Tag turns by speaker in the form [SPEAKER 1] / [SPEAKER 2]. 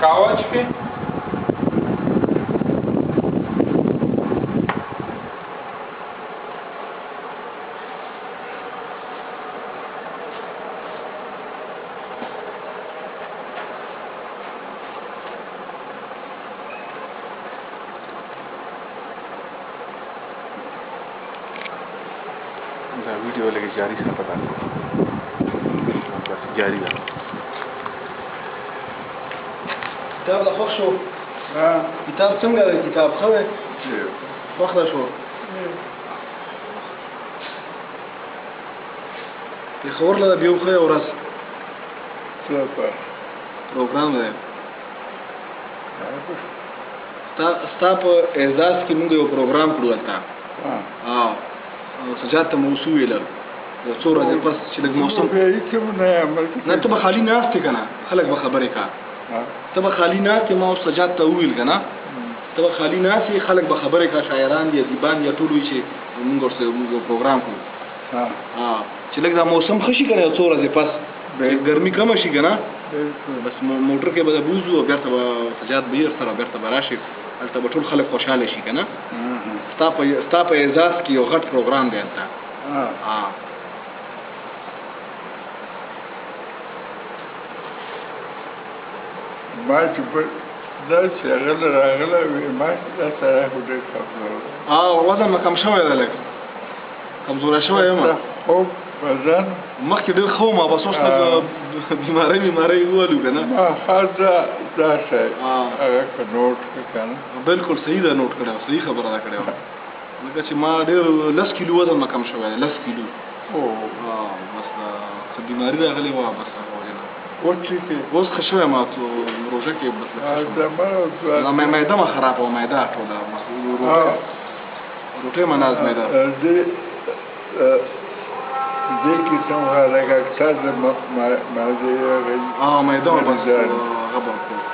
[SPEAKER 1] قهوه چکې دا ویډیو لګي جاری څه پتا بس جاری ده
[SPEAKER 2] کتاب د خوښ شو کتاب څنګه دی کتاب ښه دی خوښ شو پېښور له بیا ښه ورځ پروګرام دی ستا په اعزاز کې موږ یو پروګرام کړو هلته سجاد ته مو وویل یو څو ورځې پس چې لږ موسم نه ته به خالي ناست که نه خلک به خبرې کا ته به خالي ناست ما اوس سجاد ته وویل که نه ته به خالي ناست خلک به خبرې کا شاعران دي ادیبان دي ټول وي چې موږ ورسره پروګرام کړو چې لږ دا موسم ښه شي که نه یو څو ورځې پس ګرمي کمه شي که نه بس موټر کې به بوځو او بېرته به سجاد به یې سره بېرته به راشي هلته به ټول خلک خوشحاله شي که نه ستا په اعزاز کې یو غټ پروګرام دی هلته
[SPEAKER 3] ما چې دا چې هغه راغله ما چې دا سره خو ډېر خبره
[SPEAKER 2] وزن مې کم شوی دی لږ کمزوری شوی یم
[SPEAKER 3] خوب وزن
[SPEAKER 2] مخکې ډېر ښه وم بس اوس لږ بیمارۍ وولو که نه
[SPEAKER 3] دا شی هغه که نوټ کړه که نه
[SPEAKER 2] بلکل صحیح ده نوټ کړی صحیح خبره ده کړې وه لکه چې ما ډېر 10 کیلو وزن مې کم شوی دی 10 کیلو بس څه بیماري راغلې وه بس
[SPEAKER 3] اوس ټیک
[SPEAKER 2] اوس ښه شوی ما روژه کې معده مې خرابه وه معده ټوله روټۍ مې ناز معده
[SPEAKER 3] دې کې څنګه لکه اکثر د معدې
[SPEAKER 2] معده مې بس غبر کړو